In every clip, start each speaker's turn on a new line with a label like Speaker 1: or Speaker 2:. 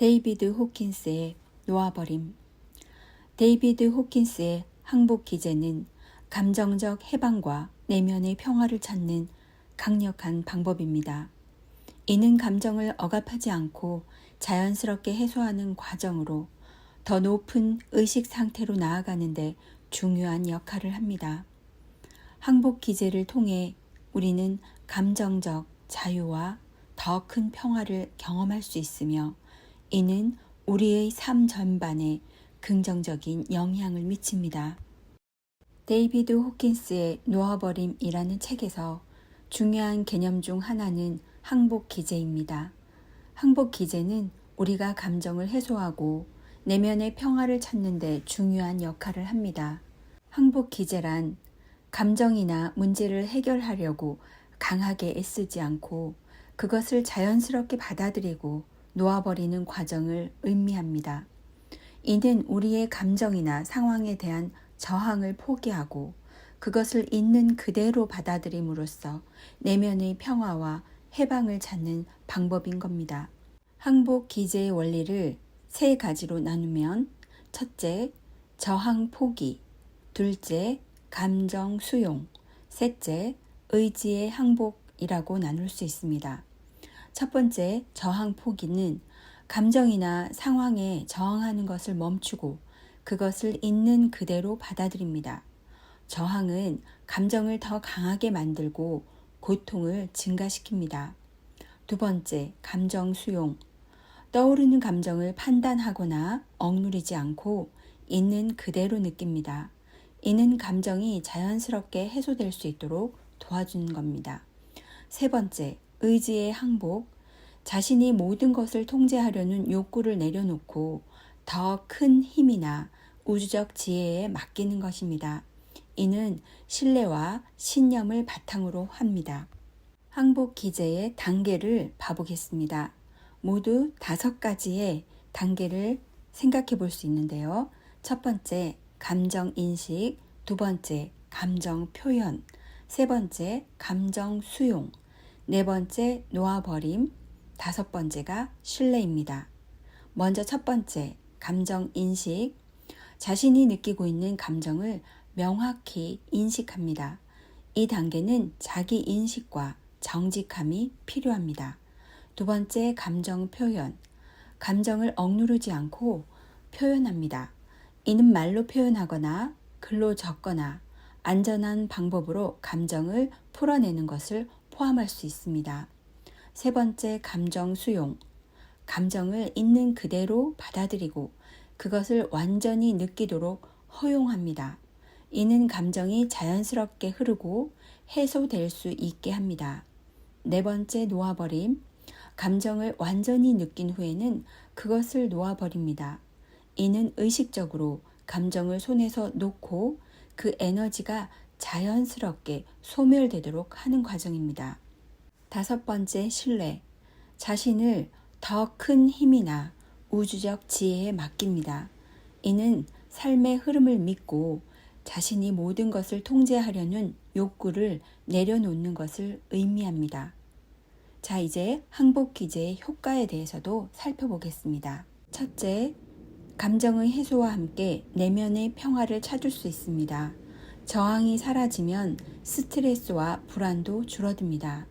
Speaker 1: 데이비드 호킨스의 놓아버림. 데이비드 호킨스의 항복 기제는 감정적 해방과 내면의 평화를 찾는 강력한 방법입니다. 이는 감정을 억압하지 않고 자연스럽게 해소하는 과정으로 더 높은 의식 상태로 나아가는 데 중요한 역할을 합니다. 항복 기제를 통해 우리는 감정적 자유와 더 큰 평화를 경험할 수 있으며 이는 우리의 삶 전반에 긍정적인 영향을 미칩니다. 데이비드 호킨스의 놓아버림이라는 책에서 중요한 개념 중 하나는 항복 기제입니다. 항복 기제는 우리가 감정을 해소하고 내면의 평화를 찾는 데 중요한 역할을 합니다. 항복 기제란 감정이나 문제를 해결하려고 강하게 애쓰지 않고 그것을 자연스럽게 받아들이고 놓아버리는 과정을 의미합니다. 이는 우리의 감정이나 상황에 대한 저항을 포기하고 그것을 있는 그대로 받아들임으로써 내면의 평화와 해방을 찾는 방법인 겁니다. 항복 기제의 원리를 세 가지로 나누면 첫째, 저항 포기, 둘째, 감정 수용, 셋째, 의지의 항복이라고 나눌 수 있습니다. 첫 번째, 저항 포기는 감정이나 상황에 저항하는 것을 멈추고 그것을 있는 그대로 받아들입니다. 저항은 감정을 더 강하게 만들고 고통을 증가시킵니다. 두 번째, 감정 수용. 떠오르는 감정을 판단하거나 억누르지 않고 있는 그대로 느낍니다. 이는 감정이 자연스럽게 해소될 수 있도록 도와주는 겁니다. 세 번째, 의지의 항복. 자신이 모든 것을 통제하려는 욕구를 내려놓고 더 큰 힘이나 우주적 지혜에 맡기는 것입니다. 이는 신뢰와 신념을 바탕으로 합니다. 항복 기제의 단계를 봐보겠습니다. 모두 5가지의 단계를 생각해 볼 수 있는데요. 첫 번째, 감정 인식, 두 번째, 감정 표현, 세 번째, 감정 수용, 네 번째, 놓아버림, 다섯 번째가 신뢰입니다. 먼저 첫 번째, 감정 인식. 자신이 느끼고 있는 감정을 명확히 인식합니다. 이 단계는 자기 인식과 정직함이 필요합니다. 두 번째, 감정 표현. 감정을 억누르지 않고 표현합니다. 이는 말로 표현하거나 글로 적거나 안전한 방법으로 감정을 풀어내는 것을 포함할 수 있습니다. 세 번째, 감정 수용. 감정을 있는 그대로 받아들이고 그것을 완전히 느끼도록 허용합니다. 이는 감정이 자연스럽게 흐르고 해소될 수 있게 합니다. 네 번째, 놓아버림. 감정을 완전히 느낀 후에는 그것을 놓아버립니다. 이는 의식적으로 감정을 손에서 놓고 그 에너지가 자연스럽게 소멸되도록 하는 과정입니다. 다섯 번째, 신뢰. 자신을 더 큰 힘이나 우주적 지혜에 맡깁니다. 이는 삶의 흐름을 믿고 자신이 모든 것을 통제하려는 욕구를 내려놓는 것을 의미합니다. 자, 이제 항복 기제의 효과에 대해서도 살펴보겠습니다. 첫째, 감정의 해소와 함께 내면의 평화를 찾을 수 있습니다. 저항이 사라지면 스트레스와 불안도 줄어듭니다.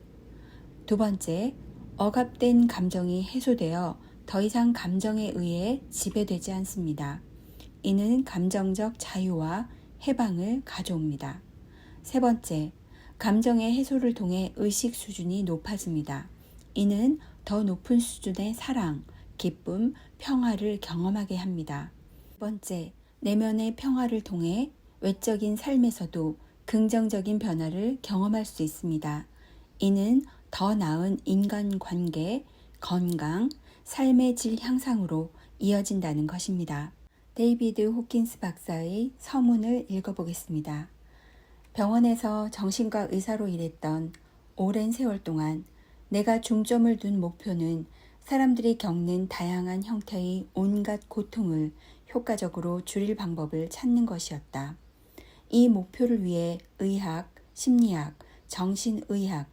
Speaker 1: 두 번째, 억압된 감정이 해소되어 더 이상 감정에 의해 지배되지 않습니다. 이는 감정적 자유와 해방을 가져옵니다. 세 번째, 감정의 해소를 통해 의식 수준이 높아집니다. 이는 더 높은 수준의 사랑, 기쁨, 평화를 경험하게 합니다. 네 번째, 내면의 평화를 통해 외적인 삶에서도 긍정적인 변화를 경험할 수 있습니다. 이는 더 나은 인간관계, 건강, 삶의 질 향상으로 이어진다는 것입니다. 데이비드 호킨스 박사의 서문을 읽어보겠습니다. 병원에서 정신과 의사로 일했던 오랜 세월 동안 내가 중점을 둔 목표는 사람들이 겪는 다양한 형태의 온갖 고통을 효과적으로 줄일 방법을 찾는 것이었다. 이 목표를 위해 의학, 심리학, 정신의학,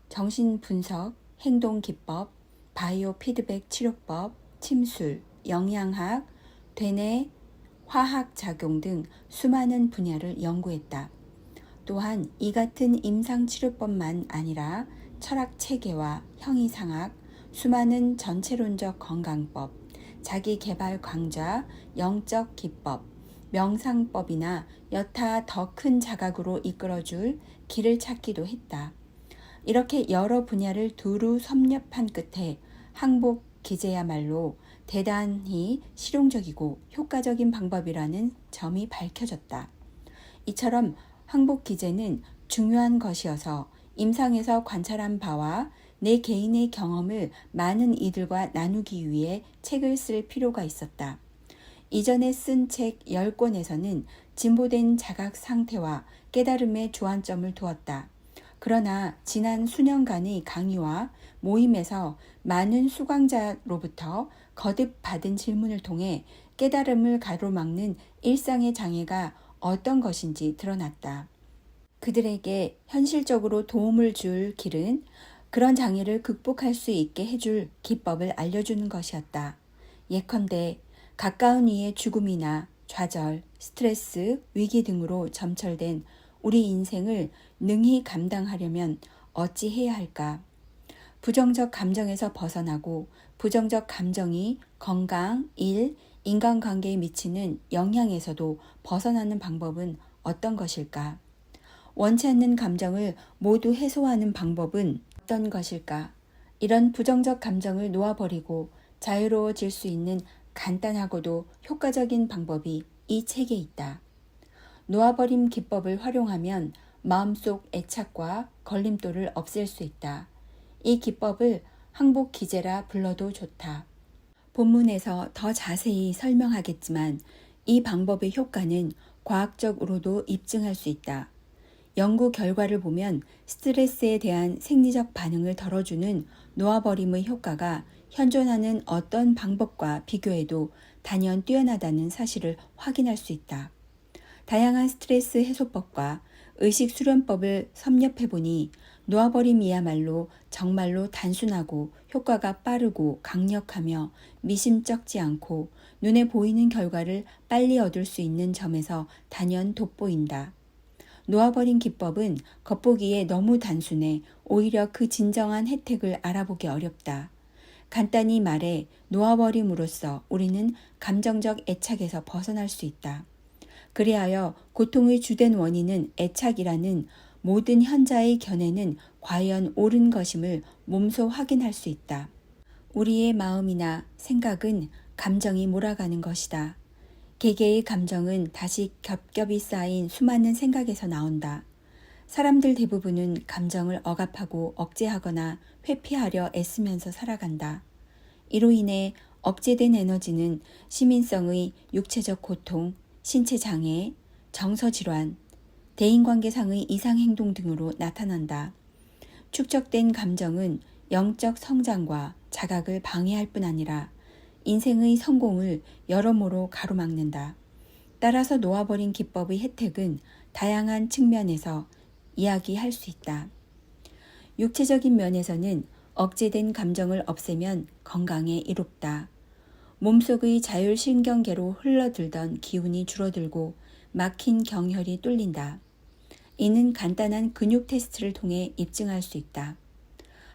Speaker 1: 정신분석, 행동기법, 바이오 피드백 치료법, 침술, 영양학, 되뇌 화학 작용 등 수많은 분야를 연구했다. 또한 이 같은 임상치료법만 아니라 철학 체계와 형이상학, 수많은 전체론적 건강법, 자기개발 강좌, 영적 기법, 명상법이나 여타 더 큰 자각으로 이끌어줄 길을 찾기도 했다. 이렇게 여러 분야를 두루 섭렵한 끝에 항복 기제야말로 대단히 실용적이고 효과적인 방법이라는 점이 밝혀졌다. 이처럼 항복 기제는 중요한 것이어서 임상에서 관찰한 바와 내 개인의 경험을 많은 이들과 나누기 위해 책을 쓸 필요가 있었다. 이전에 쓴 책 10권에서는 진보된 자각 상태와 깨달음의 주안점을 두었다. 그러나 지난 수년간의 강의와 모임에서 많은 수강자로부터 거듭 받은 질문을 통해 깨달음을 가로막는 일상의 장애가 어떤 것인지 드러났다. 그들에게 현실적으로 도움을 줄 길은 그런 장애를 극복할 수 있게 해줄 기법을 알려주는 것이었다. 예컨대 가까운 이의 죽음이나 좌절, 스트레스, 위기 등으로 점철된 우리 인생을 능히 감당하려면 어찌 해야 할까? 부정적 감정에서 벗어나고 부정적 감정이 건강, 일, 인간관계에 미치는 영향에서도 벗어나는 방법은 어떤 것일까? 원치 않는 감정을 모두 해소하는 방법은 어떤 것일까? 이런 부정적 감정을 놓아버리고 자유로워질 수 있는 간단하고도 효과적인 방법이 이 책에 있다. 놓아버림 기법을 활용하면 마음속 애착과 걸림돌을 없앨 수 있다. 이 기법을 항복 기제라 불러도 좋다. 본문에서 더 자세히 설명하겠지만 이 방법의 효과는 과학적으로도 입증할 수 있다. 연구 결과를 보면 스트레스에 대한 생리적 반응을 덜어주는 놓아버림의 효과가 현존하는 어떤 방법과 비교해도 단연 뛰어나다는 사실을 확인할 수 있다. 다양한 스트레스 해소법과 의식 수련법을 섭렵해보니 놓아버림이야말로 정말로 단순하고 효과가 빠르고 강력하며 미심쩍지 않고 눈에 보이는 결과를 빨리 얻을 수 있는 점에서 단연 돋보인다. 놓아버린 기법은 겉보기에 너무 단순해 오히려 그 진정한 혜택을 알아보기 어렵다. 간단히 말해 놓아버림으로써 우리는 감정적 애착에서 벗어날 수 있다. 그리하여 고통의 주된 원인은 애착이라는 모든 현자의 견해는 과연 옳은 것임을 몸소 확인할 수 있다. 우리의 마음이나 생각은 감정이 몰아가는 것이다. 개개의 감정은 다시 겹겹이 쌓인 수많은 생각에서 나온다. 사람들 대부분은 감정을 억압하고 억제하거나 회피하려 애쓰면서 살아간다. 이로 인해 억제된 에너지는 시민성의 육체적 고통, 신체 장애, 정서 질환, 대인관계상의 이상 행동 등으로 나타난다. 축적된 감정은 영적 성장과 자각을 방해할 뿐 아니라 인생의 성공을 여러모로 가로막는다. 따라서 놓아버린 기법의 혜택은 다양한 측면에서 이야기할 수 있다. 육체적인 면에서는 억제된 감정을 없애면 건강에 이롭다. 몸속의 자율신경계로 흘러들던 기운이 줄어들고 막힌 경혈이 뚫린다. 이는 간단한 근육 테스트를 통해 입증할 수 있다.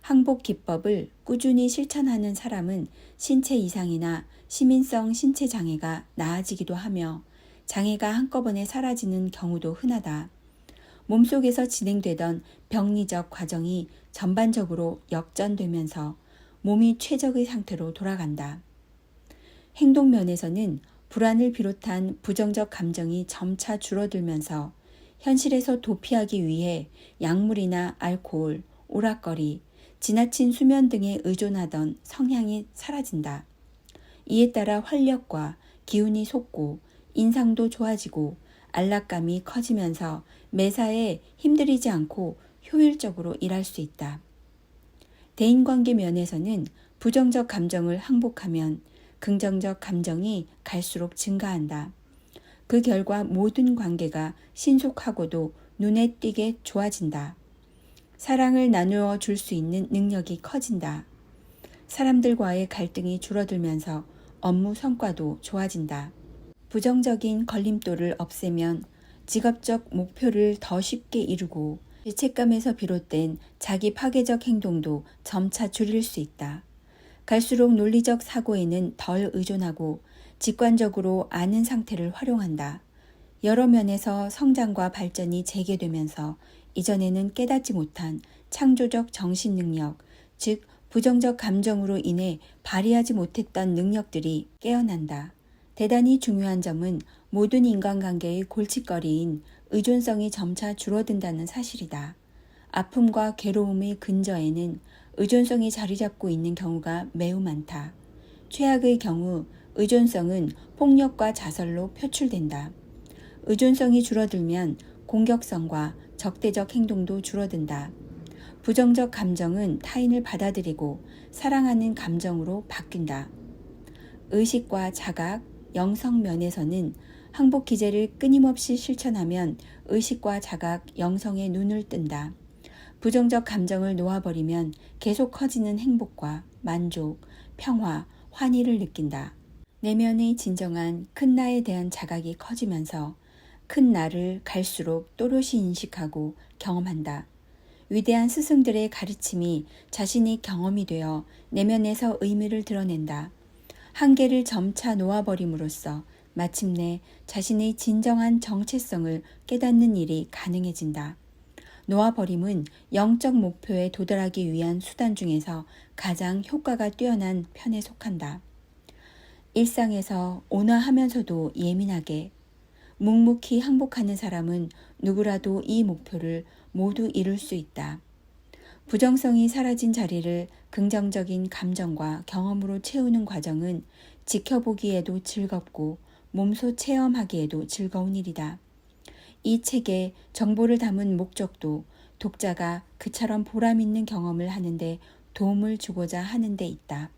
Speaker 1: 항복 기법을 꾸준히 실천하는 사람은 신체 이상이나 시민성 신체 장애가 나아지기도 하며 장애가 한꺼번에 사라지는 경우도 흔하다. 몸속에서 진행되던 병리적 과정이 전반적으로 역전되면서 몸이 최적의 상태로 돌아간다. 행동 면에서는 불안을 비롯한 부정적 감정이 점차 줄어들면서 현실에서 도피하기 위해 약물이나 알코올, 오락거리, 지나친 수면 등에 의존하던 성향이 사라진다. 이에 따라 활력과 기운이 솟고 인상도 좋아지고 안락감이 커지면서 매사에 힘들이지 않고 효율적으로 일할 수 있다. 대인관계 면에서는 부정적 감정을 항복하면 긍정적 감정이 갈수록 증가한다. 그 결과 모든 관계가 신속하고도 눈에 띄게 좋아진다. 사랑을 나누어 줄 수 있는 능력이 커진다. 사람들과의 갈등이 줄어들면서 업무 성과도 좋아진다. 부정적인 걸림돌을 없애면 직업적 목표를 더 쉽게 이루고 죄책감에서 비롯된 자기 파괴적 행동도 점차 줄일 수 있다. 갈수록 논리적 사고에는 덜 의존하고 직관적으로 아는 상태를 활용한다. 여러 면에서 성장과 발전이 재개되면서 이전에는 깨닫지 못한 창조적 정신 능력, 즉 부정적 감정으로 인해 발휘하지 못했던 능력들이 깨어난다. 대단히 중요한 점은 모든 인간관계의 골칫거리인 의존성이 점차 줄어든다는 사실이다. 아픔과 괴로움의 근저에는 의존성이 자리 잡고 있는 경우가 매우 많다. 최악의 경우 의존성은 폭력과 자살로 표출된다. 의존성이 줄어들면 공격성과 적대적 행동도 줄어든다. 부정적 감정은 타인을 받아들이고 사랑하는 감정으로 바뀐다. 의식과 자각, 영성 면에서는 항복 기제를 끊임없이 실천하면 의식과 자각, 영성에 눈을 뜬다. 부정적 감정을 놓아버리면 계속 커지는 행복과 만족, 평화, 환희를 느낀다. 내면의 진정한 큰 나에 대한 자각이 커지면서 큰 나를 갈수록 또렷이 인식하고 경험한다. 위대한 스승들의 가르침이 자신의 경험이 되어 내면에서 의미를 드러낸다. 한계를 점차 놓아버림으로써 마침내 자신의 진정한 정체성을 깨닫는 일이 가능해진다. 놓아버림은 영적 목표에 도달하기 위한 수단 중에서 가장 효과가 뛰어난 편에 속한다. 일상에서 온화하면서도 예민하게 묵묵히 항복하는 사람은 누구라도 이 목표를 모두 이룰 수 있다. 부정성이 사라진 자리를 긍정적인 감정과 경험으로 채우는 과정은 지켜보기에도 즐겁고 몸소 체험하기에도 즐거운 일이다. 이 책에 정보를 담은 목적도 독자가 그처럼 보람 있는 경험을 하는데 도움을 주고자 하는 데 있다.